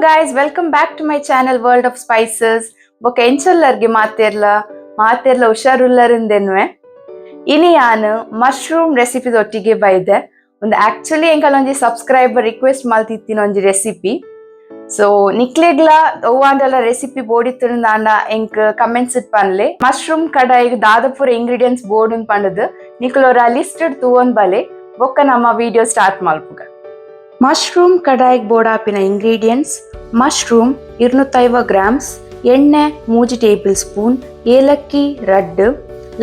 guys, welcome back to my channel World of Spices. ಬೊಕ ಎಂಚಲ್ಲರ್ಗೆ ಮಾತೆರ್ಲ ಹುಷಾರುಲ್ಲರಿಂದೆನ್ವೆ ಇನಿ ಯಾನು ಮಶ್ರೂಮ್ ರೆಸಿಪಿ ಒಟ್ಟಿಗೆ ಬೈದೆ ಒಂದು ಆಕ್ಚುಲಿ ಎಂಕಲ್ ಒಂಜಿ ಸಬ್ಸ್ಕ್ರೈಬರ್ ರಿಕ್ವೆಸ್ಟ್ ಮಲ್ತಿತ್ತಿನ ಒಂಜಿ ರೆಸಿಪಿ. ಸೊ ನಿಕ್ಲೆಗ್ಲ ಒವ್ವಾಂಡಲ ರೆಸಿಪಿ ಬೋಡಿತ್ತುಂದಾಂಡ ಎಂಕ್ ಕಮೆಂಟ್ಸ್ ಇಟ್ಪನ್ಲೆ ಮಶ್ರೂಮ್ ಕಡಾಯಿಗ್ ದಾದಪುರ ಇಂಗ್ರೀಡಿಯೆಂಟ್ಸ್ ಬೋರ್ಡ್ ಪಂಡದು ನಿಕ್ಲೋರ ಲಿಸ್ಟೆಡ್ ತೂವೊಂದು ಬಲೆ ಬೊಕ್ಕ ನಮ್ಮ ವಿಡಿಯೋ ಸ್ಟಾರ್ಟ್ ಮಲ್ಪುಗ. ಮಶ್ರೂಮ್ ಕಡಾಯಿಗ್ ಬೋಡಾಪಿನ ಇಂಗ್ರೀಡಿಯೆಂಟ್ಸ್: ಮಶ್ರೂಮ್ 250 ಗ್ರಾಮ್ಸ್, ಎಣ್ಣೆ 3 ಟೇಬಲ್ ಸ್ಪೂನ್, ಏಲಕ್ಕಿ 2,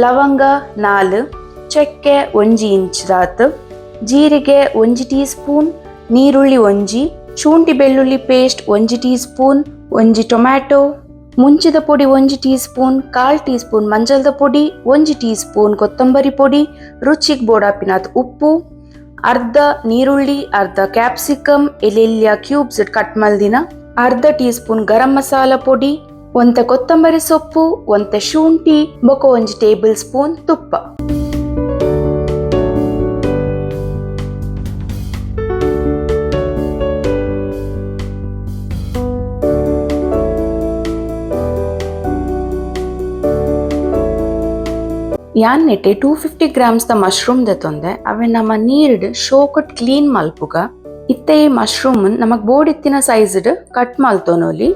ಲವಂಗ 4, ಚಕ್ಕೆ 1 ಇಂಚ್ ದಾತ್, ಜೀರಿಗೆ 1 ಟೀ ಸ್ಪೂನ್, ನೀರುಳ್ಳಿ 1, ಶುಂಠಿ ಬೆಳ್ಳುಳ್ಳಿ ಪೇಸ್ಟ್ 1 ಟೀ ಸ್ಪೂನ್, 1 ಟೊಮ್ಯಾಟೊ, ಮುಂಚಿದ ಪೊಡಿ 1 ಟೀ ಸ್ಪೂನ್, 1/4 ಟೀ ಸ್ಪೂನ್ ಮಂಜಲ್ದ ಪೊಡಿ, 1 ಟೀ ಸ್ಪೂನ್ ಕೊತ್ತಂಬರಿ ಪೊಡಿ, ರುಚಿಗೆ ಬೋಡಾಪಿನತ್ ಉಪ್ಪು, ಅರ್ಧ ನೀರುಳ್ಳಿ, ಅರ್ಧ ಕ್ಯಾಪ್ಸಿಕಮ್ ಎಲೆಲ್ಯ ಕ್ಯೂಬ್ಸ್ ಕಟ್ ಮಲ್ದಿನ, ಅರ್ಧ ಟೀ ಸ್ಪೂನ್ ಗರಂ ಮಸಾಲ ಪೊಡಿ, ಒಂತೆ ಕೊತ್ತಂಬರಿ ಸೊಪ್ಪು, ಒಂತೆ ಶುಂಠಿ ಬೊಕ 1 ಟೇಬಲ್ ಸ್ಪೂನ್ ತುಪ್ಪ. ಯಾನ್ ನೆಟ್ಟೆ 250 ಗ್ರಾಮ್ಸ್ ದ ಮಶ್ರೂಮ್ ದೆತೊಂದೆ ಅವೆ ನಮ್ಮ ನೀರ್ಡ್ ಶೋಕಟ್ ಕ್ಲೀನ್ ಮಲ್ಪುಗ. ಇತ್ತೆ ಈ ಮಶ್ರೂಮ್ ನಮಗ್ ಬೋಡಿತ್ತಿನ ಸೈಜ್ಡ್ ಕಟ್ ಮಲ್ತೊನೊಲಿ.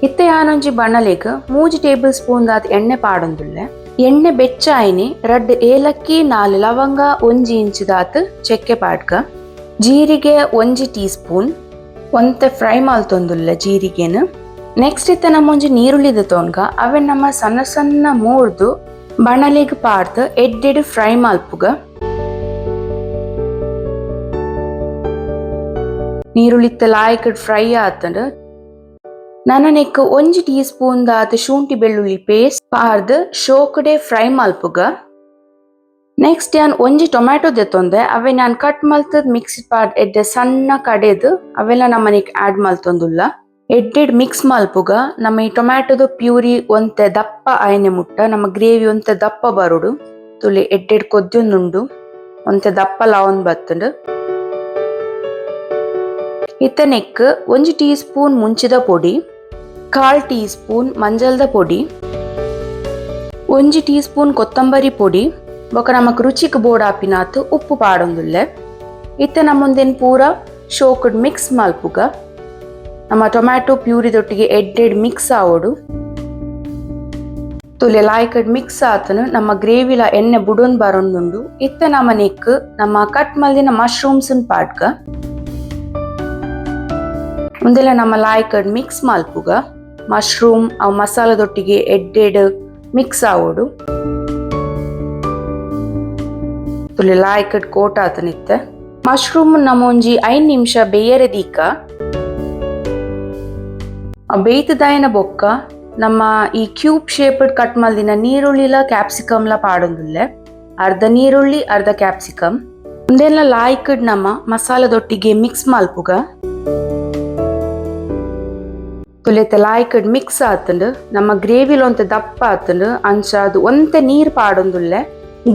ಇತ್ತೆ ಯಾನೊಂಜಿ ಬಣಲೆಗ್ 3 ಟೇಬಲ್ ಸ್ಪೂನ್ ದಾತ್ ಎಣ್ಣೆ ಪಾಡೊಂದುಲ್ಲೆ. ಎಣ್ಣೆ ಬೆಚ್ಚ ಆಯ್ನಿ 2 ಏಲಕ್ಕಿ, 4 ಲವಂಗ, 1 ಇಂಚ್ ದಾತ್ ಚೆಕ್ಕೆ ಪಾಡ್ಗ, ಜೀರಿಗೆ 1 ಟೀ ಸ್ಪೂನ್ ಒಂತೆ ಫ್ರೈ ಮಲ್ತೊಂದುಲ್ಲೆ ಜೀರಿಗೆನ. ನೆಕ್ಸ್ಟ್ ಇತ್ತ ನಮ್ಮೊಂಜಿ ನೀರುಳ್ಳಿ ದೆತೊನ್ಗ ಅವೆ ನಮ್ಮ ಸಣ್ಣ ಸಣ್ಣ ಮೂರ್ದು ಬಣಲೆಗ್ ಪಾಡ್ದು ಎಡ್ಡೆಡ್ ಫ್ರೈ ಮಲ್ಪುಗ. ನೀರುಳ್ಳಿ ಲಾಯ್ಕಡ್ ಫ್ರೈ ಆತಂಡ್ ನನನೆಕ್ 1 ಟೀ ಸ್ಪೂನ್ ದಾತ್ ಶುಂಠಿ ಬೆಳ್ಳುಳ್ಳಿ ಪೇಸ್ಟ್ ಪಾರ್ದು ಶೋಕಡೆ ಫ್ರೈ ಮಲ್ಪುಗ. ನೆಕ್ಸ್ಟ್ ಯಾನ್ 1 ಟೊಮ್ಯಾಟೊ ದೆತೊಂದೆ ಅವೆ ನಾನ್ ಕಟ್ ಮಲ್ತದ್ ಮಿಕ್ಸಿ ಪಾರ್ದ್ ಎಡ್ಡೆ ಸಣ್ಣ ಕಡೆದು ಅವೆಲ್ಲ ನಮ್ಮನೆಗ್ ಆಡ್ ಮಲ್ತೊಂದುಲ್ಲ. ಎಡ್ಡೆಡ್ ಮಿಕ್ಸ್ ಮಲ್ಪುಗ ನಮ್ಮ ಈ ಟೊಮ್ಯಾಟೊದ ಪ್ಯೂರಿ ಒಂತೆ ದಪ್ಪ ಆಯ್ನೆ ಮುಟ್ಟ ನಮ್ಮ ಗ್ರೇವಿ ಒಂತೆ ದಪ್ಪ ಬರುಡು ತುಲೆ ಎಡ್ಡೆಡ್ ಕೊದ್ಯೊಂದುಂಡು ಒಂತೆ ದಪ್ಪ ಲಾವನ್ ಬತ್ತಂಡ್. ಇತ್ತನೆಕ್ 1 ಟೀ ಸ್ಪೂನ್ ಮುಂಚಿದ ಪೊಡಿ, 1/4 ಟೀ ಸ್ಪೂನ್ ಮಂಜಲ್ದ ಪೊಡಿ, 1 ಟೀ ಸ್ಪೂನ್ ಕೊತ್ತಂಬರಿ ಪೊಡಿ ಬೊಕ ನಮಕ್ ರುಚಿಗ್ ಬೋಡಾಪಿನಾತ್ ಉಪ್ಪು ಪಾಡೊಂದುಲ್ಲೆ. ಇತ್ತೆ ನಮ್ಮೊಂದೇನ್ ಪೂರ ಶೋಕಡ್ ಮಿಕ್ಸ್ ಮಲ್ಪುಗ. ನಮ್ಮ ಟೊಮ್ಯಾಟೊ ಪ್ಯೂರಿದೊಟ್ಟಿಗೆ ಎಡ್ಡೆಡ್ ಮಿಕ್ಸ್ ಆವೋಡು ತುಲೆ ಲಾಯ್ಕಡ್ ಮಿಕ್ಸ್ ಆತನು ನಮ್ಮ ಗ್ರೇವಿಲ ಎಣ್ಣೆ ಬುಡೊಂದು ಬರೊಂದುಂಡು. ಇತ್ತೆ ನಮ್ಮ ನೆಕ್ ನಮ್ಮ ಕಟ್ ಮಲ್ದಿನ ಮಶ್ರೂಮ್ಸ್ ಪಾಡ್ಗ ಮುಂದೆಲ್ಲ ನಮ್ಮ ಲಾಯ್ಕಡ್ ಮಿಕ್ಸ್ ಮಲ್ಪುಗ. ಮಶ್ರೂಮ್ ಅವು ಮಸಾಲದೊಟ್ಟಿಗೆ ಎಡ್ಡೆಡ್ ಮಿಕ್ಸ್ ಆವೋಡು ತುಲೆ ಲಾಯ್ಕಡ್ ಕೋಟ್ ಆತನಿತ್ತೆ. ಮಶ್ರೂಮ್ ನಮ್ಮ ಒಂಜಿ 5 ನಿಮಿಷ ಬೇಯರೆ ದೀಕ ಬೇಯ್ತದಾಯನ ಬೊಕ್ಕ ನಮ್ಮ ಈ ಕ್ಯೂಬ್ ಶೇಪ್ಡ್ ಕಟ್ ಮಲ್ದಿನ ನೀರುಳ್ಳಿಲ ಕ್ಯಾಪ್ಸಿಕಮ್ಲ ಪಾಡೊಂದುಲ್ಲೆ. ಅರ್ಧ ನೀರುಳ್ಳಿ ಅರ್ಧ ಕ್ಯಾಪ್ಸಿಕಮ್ ಮುಂದೆಲ್ಲ ಲಾಯ್ಕಡ್ ನಮ್ಮ ಮಸಾಲದೊಟ್ಟಿಗೆ ಮಿಕ್ಸ್ ಮಲ್ಪುಗ. ತುಲೆತೆ ಲಾಯ್ಕಡ್ ಮಿಕ್ಸ್ ಆತಂಡ್ ನಮ್ಮ ಗ್ರೇವಿಲ ಒಂತೆ ದಪ್ಪ ಆತಂಡ್ ಅಂಚ ಅದು ಒಂತೆ ನೀರ್ ಪಾಡೊಂದುಲ್ಲೆ.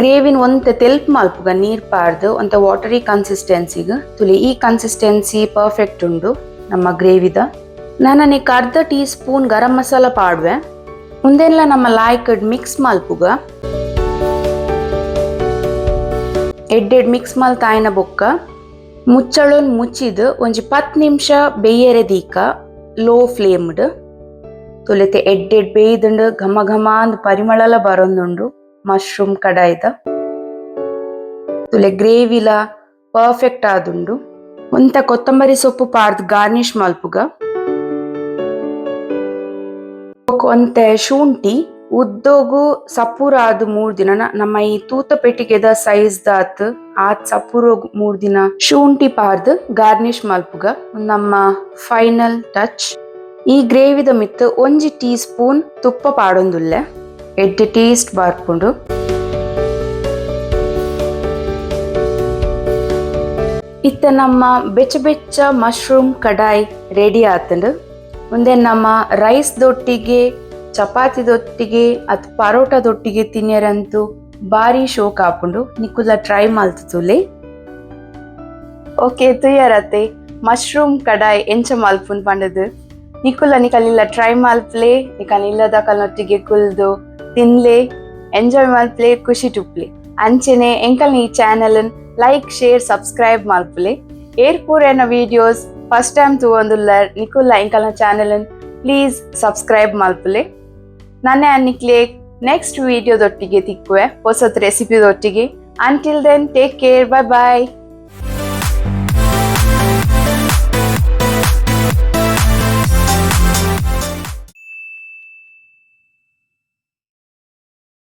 ಗ್ರೇವಿನ ಒಂತೆ ತೆಲ್ಪ್ ಮಲ್ಪುಗ ನೀರ್ ಪಾಡ್ದು ಒಂತೆ ವಾಟರಿ ಕನ್ಸಿಸ್ಟೆನ್ಸಿಗ್ ತುಲೆ ಈ ಕನ್ಸಿಸ್ಟೆನ್ಸಿ ಪರ್ಫೆಕ್ಟ್ ಉಂಡು ನಮ್ಮ ಗ್ರೇವಿದ. ನಾನೀಗ ಅರ್ಧ ಟೀ ಸ್ಪೂನ್ ಗರಂ ಮಸಾಲ ಪಾಡ್ವೆ. ಮುಂದೆಲ್ಲ ನಮ್ಮ ಲಾಯ್ಕಡ್ ಮಿಕ್ಸ್ ಮಲ್ಪುಗ. ಎಡ್ಡೆಡ್ ಮಿಕ್ಸ್ ಮಲ್ತಾಯ್ನ ಬೊಕ್ಕ ಮುಚ್ಚಳೊನ್ ಮುಚ್ಚಿದ್ ಒಂಜಿ 10 ನಿಮಿಷ ಬೇಯರೆ ದೀಕ ಲೋ ಫ್ಲೇಮ್ಡ್ ತುಲೆತೆ ಎಡ್ಡೆಡ್ ಬೇಯ್ದುಂಡು ಘಮ ಘಮ ಅಂದ್ ಪರಿಮಳಲ ಬರೊಂದುಂಡು ಮಶ್ರೂಮ್ ಕಡಾಯ್ದ. ತುಲೆ ಗ್ರೇವಿಲ ಪರ್ಫೆಕ್ಟ್ ಆದುಂಡು. ಒಂತ ಕೊತ್ತಂಬರಿ ಸೊಪ್ಪು ಪಾರ್ದ್ ಗಾರ್ನಿಶ್ ಮಲ್ಪುಗ. ಒಂತೆ ಶುಂಠಿ ಉದ್ದೋಗು ಸಪೂರ ಆದ್ 3 ದಿನ ನಮ್ಮ ಈ ತೂತ ಪೆಟ್ಟಿಗೆದ ಸೈಜ್ ದಾತ್ ಆದ್ ಸಪೂರ 3 ದಿನ ಶುಂಠಿ ಪಾರ್ದ್ ಗಾರ್ನಿಶ್ ಮಲ್ಪುಗ ನಮ್ಮ ಫೈನಲ್ ಟಚ್. ಈ ಗ್ರೇವಿದ ಮಿತ್ 1 ಟೀ ಸ್ಪೂನ್ ತುಪ್ಪ ಪಾಡೊಂದುಲ್ಲೆ ಎಡ್ಡೆ ಟೇಸ್ಟ್ ಬಾರ್ಪುಂಡು. ಇತ್ತ ನಮ್ಮ ಬೆಚ್ಚ ಬೆಚ್ಚ ಮಶ್ರೂಮ್ ಕಡಾಯಿ ರೆಡಿ ಆತಂಡ್. ಮುಂದೆ ನಮ್ಮ ರೈಸ್ದೊಟ್ಟಿಗೆ ಚಪಾತಿದೊಟ್ಟಿಗೆ ಅತ್ ಪರೋಟದೊಟ್ಟಿಗೆ ತಿನ್ಯರಂತೂ ಬಾರಿ ಶೋಕ್ ಆಪುಂಡು. ನಿಕುಲ ಟ್ರೈ ಮಲ್ತುಲೆ. ಓಕೆ ತುಯ್ಯರತೆ ಮಶ್ರೂಮ್ ಕಡಾಯಿ ಎಂಚ ಮಲ್ಪುನ್ ಪಂಡದು ನಿಕುಲ ನಿಕಲಿಲ್ಲ ಟ್ರೈ ಮಲ್ಪ್ಲೆ ನಿಕಲಿಲ್ಲದ ಕಲ್ನೊಟ್ಟಿಗೆ ಕುಲ್ದು ತಿನ್ಲೆ ಎಂಜಾಯ್ ಮಲ್ಪ್ಲೆ ಖುಷಿ ಟುಪ್ಲೆ ಅಂಚೆನೆ ಎಂಕಲ್ನ ಈ ಚಾನಲ್ ಲೈಕ್ ಶೇರ್ ಸಬ್ಸ್ಕ್ರೈಬ್ ಮಲ್ಪುಲೆ ಏರ್ಪೂರೆನ ವಿಡಿಯೋಸ್ ಫಸ್ಟ್ ಟೈಮ್ ತೂವೊಂದುಲ್ಲರ್ ನಿಕುಲ್ಲ ಎಂಕಲ್ನ ಚಾನಲ್ ಪ್ಲೀಸ್ ಸಬ್ಸ್ಕ್ರೈಬ್ ಮಲ್ಪುಲೆ ನನ್ನೆ ಅನ್ನಿಕ್ಲೆ ನೆಕ್ಸ್ಟ್ ವಿಡಿಯೋದೊಟ್ಟಿಗೆ ತಿಕ್ಕುವೆ ಹೊಸತ್ ರೆಸಿಪಿದೊಟ್ಟಿಗೆ. Until then take care, bye ಬಾಯ್.